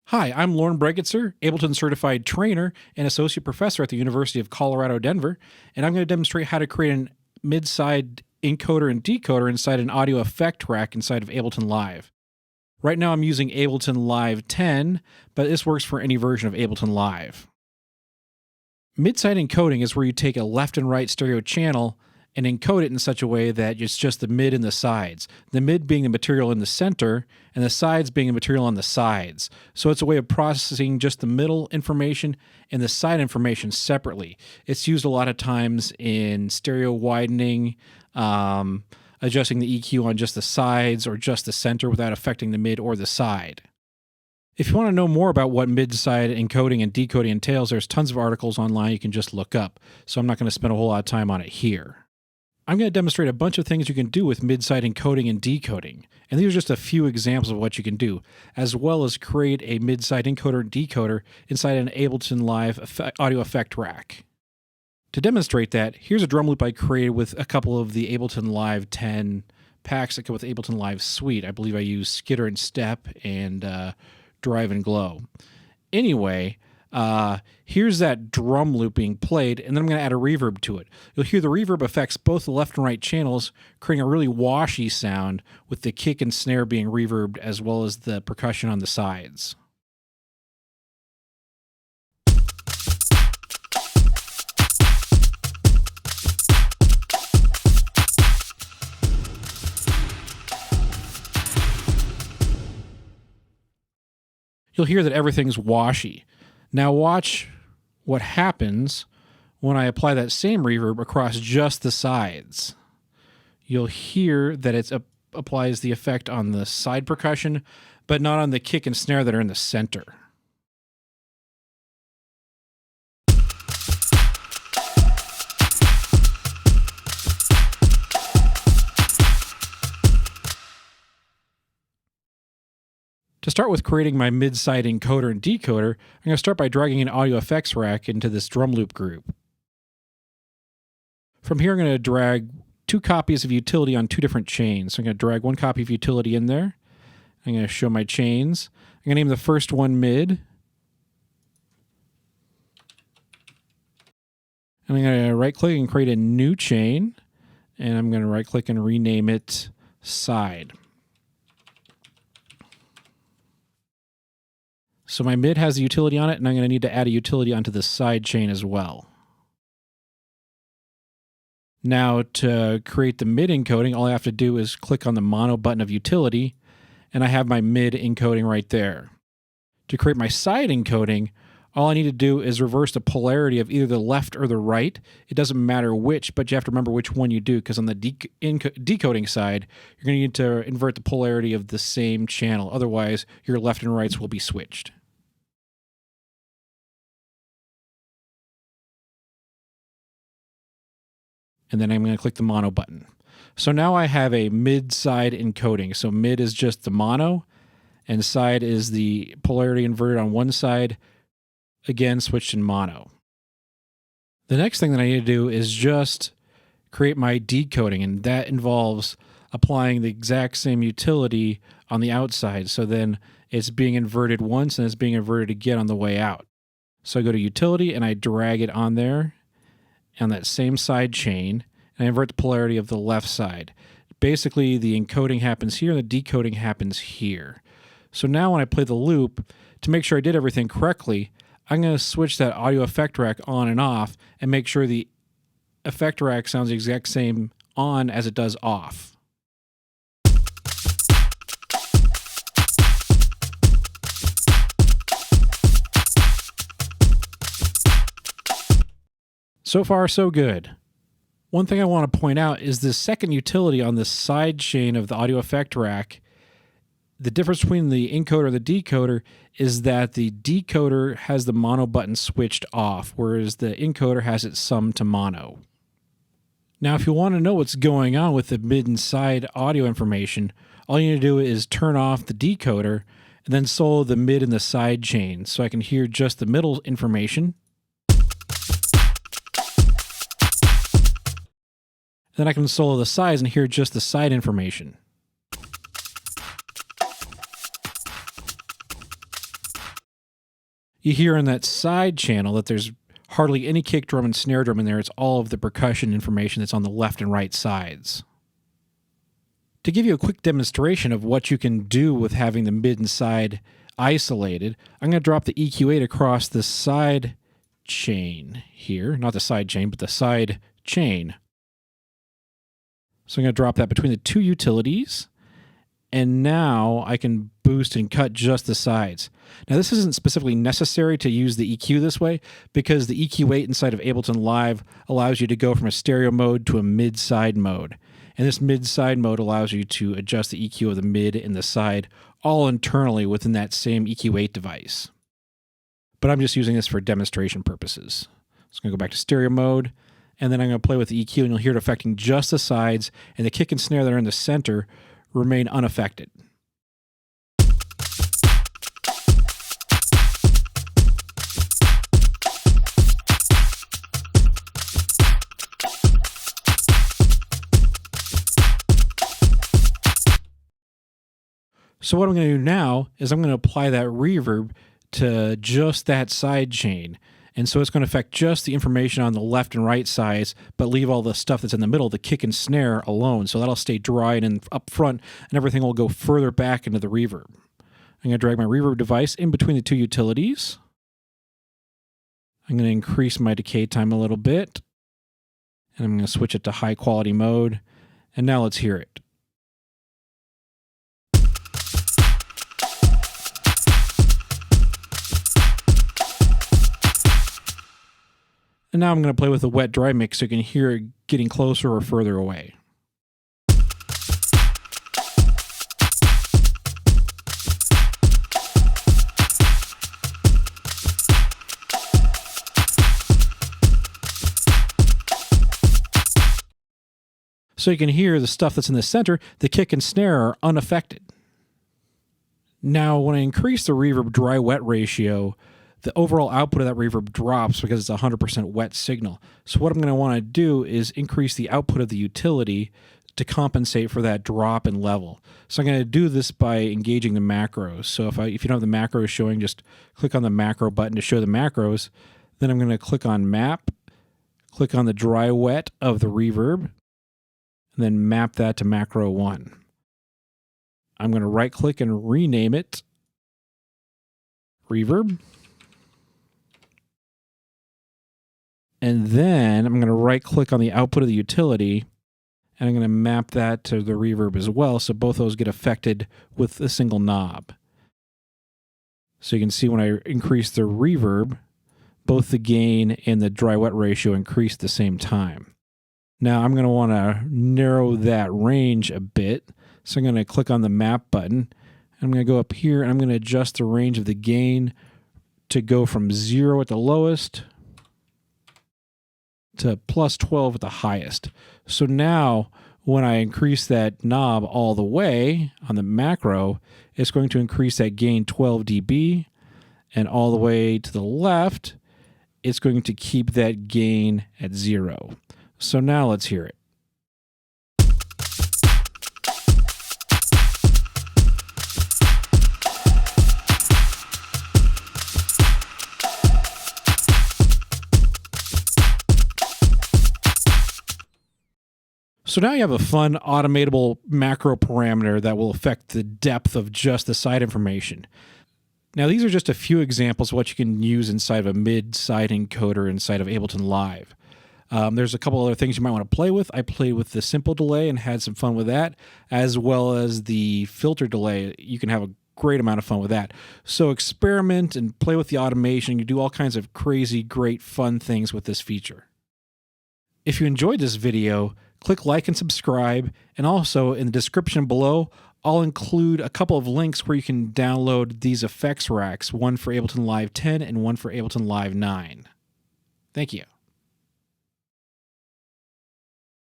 Hi, I'm Lauren Bregitzer, Ableton certified trainer and associate professor at the University of Colorado, Denver, and I'm going to demonstrate how to create a mid-side encoder and decoder inside an audio effect rack inside of Ableton Live. Right now I'm using Ableton Live 10, but this works for any version of Ableton Live. Mid-side encoding is where you take a left and right stereo channel and encode it in such a way that it's just the mid and the sides. The mid being the material in the center, and the sides being the material on the sides. So it's a way of processing just the middle information and the side information separately. It's used a lot of times in stereo widening, adjusting the EQ on just the sides or just the center without affecting the mid or the side. If you want to know more about what mid-side encoding and decoding entails, there's tons of articles online you can just look up, so I'm not going to spend a whole lot of time on it here. I'm going to demonstrate a bunch of things you can do with mid-side encoding and decoding, and these are just a few examples of what you can do, as well as create a mid-side encoder and decoder inside an Ableton Live audio effect rack. To demonstrate that, here's a drum loop I created with a couple of the Ableton Live 10 packs that go with Ableton Live Suite. I believe I use Skitter and Step and Drive and Glow. Anyway, here's that drum loop being played, and then I'm going to add a reverb to it. You'll hear the reverb affects both the left and right channels, creating a really washy sound with the kick and snare being reverbed as well as the percussion on the sides. You'll hear that everything's washy. Now watch what happens when I apply that same reverb across just the sides. You'll hear that it applies the effect on the side percussion, but not on the kick and snare that are in the center. To start with creating my mid-side encoder and decoder, I'm going to start by dragging an audio effects rack into this drum loop group. From here, I'm going to drag 2 copies of utility on 2 different chains. So I'm going to drag 1 copy of utility in there. I'm going to show my chains. I'm going to name the first one mid. And I'm going to right-click and create a new chain. And I'm going to right-click and rename it side. So my mid has a utility on it, and I'm going to need to add a utility onto the side chain as well. Now to create the mid encoding, all I have to do is click on the mono button of utility, and I have my mid encoding right there. To create my side encoding, all I need to do is reverse the polarity of either the left or the right. It doesn't matter which, but you have to remember which one you do, because on the decoding side, you're going to need to invert the polarity of the same channel. Otherwise, your left and rights will be switched. And then I'm going to click the mono button. So now I have a mid-side encoding. So mid is just the mono, and side is the polarity inverted on one side, again switched in mono. The next thing that I need to do is just create my decoding, and that involves applying the exact same utility on the outside. So then it's being inverted once and it's being inverted again on the way out. So I go to utility and I drag it on there on that same side chain, and I invert the polarity of the left side. Basically, the encoding happens here and the decoding happens here. So now when I play the loop, to make sure I did everything correctly, I'm going to switch that audio effect rack on and off and make sure the effect rack sounds the exact same on as it does off. So far, so good. One thing I want to point out is the second utility on the side chain of the audio effect rack. The difference between the encoder and the decoder is that the decoder has the mono button switched off, whereas the encoder has it summed to mono. Now, if you want to know what's going on with the mid and side audio information, all you need to do is turn off the decoder and then solo the mid and the side chain so I can hear just the middle information. Then I can solo the sides and hear just the side information. You hear in that side channel that there's hardly any kick drum and snare drum in there. It's all of the percussion information that's on the left and right sides. To give you a quick demonstration of what you can do with having the mid and side isolated, I'm going to drop the EQ8 across the side chain here. Not the side chain, but the side chain. So I'm going to drop that between the two utilities. And now I can boost and cut just the sides. Now this isn't specifically necessary to use the EQ this way because the EQ8 inside of Ableton Live allows you to go from a stereo mode to a mid-side mode. And this mid-side mode allows you to adjust the EQ of the mid and the side all internally within that same EQ8 device. But I'm just using this for demonstration purposes. So I'm going to go back to stereo mode, and then I'm going to play with the EQ, and you'll hear it affecting just the sides, and the kick and snare that are in the center remain unaffected. So what I'm going to do now is I'm going to apply that reverb to just that side chain. And so it's going to affect just the information on the left and right sides, but leave all the stuff that's in the middle, the kick and snare, alone. So that'll stay dry and up front, and everything will go further back into the reverb. I'm going to drag my reverb device in between the two utilities. I'm going to increase my decay time a little bit. And I'm going to switch it to high quality mode. And now let's hear it. And now I'm going to play with the wet dry mix so you can hear it getting closer or further away. So you can hear the stuff that's in the center, the kick and snare are unaffected. Now when I increase the reverb dry wet ratio, the overall output of that reverb drops because it's a 100% wet signal. So what I'm going to want to do is increase the output of the utility to compensate for that drop in level. So I'm going to do this by engaging the macros. So if you don't have the macros showing, just click on the macro button to show the macros. Then I'm going to click on map, click on the dry wet of the reverb, and then map that to macro 1. I'm going to right click and rename it reverb. And then I'm going to right click on the output of the utility, and I'm going to map that to the reverb as well, so both those get affected with a single knob. So you can see when I increase the reverb, both the gain and the dry wet ratio increase at the same time. Now I'm going to want to narrow that range a bit, so I'm going to click on the map button. I'm going to go up here and I'm going to adjust the range of the gain to go from 0 at the lowest to plus 12 at the highest. So now when I increase that knob all the way on the macro, it's going to increase that gain 12 dB, and all the way to the left, it's going to keep that gain at 0. So now let's hear it. So now you have a fun automatable macro parameter that will affect the depth of just the side information. Now these are just a few examples of what you can use inside of a mid-side encoder inside of Ableton Live. There's a couple other things you might want to play with. I played with the simple delay and had some fun with that, as well as the filter delay. You can have a great amount of fun with that. So experiment and play with the automation. You do all kinds of crazy, great, fun things with this feature. If you enjoyed this video, click like and subscribe, and also in the description below, I'll include a couple of links where you can download these effects racks, one for Ableton Live 10 and one for Ableton Live 9. Thank you.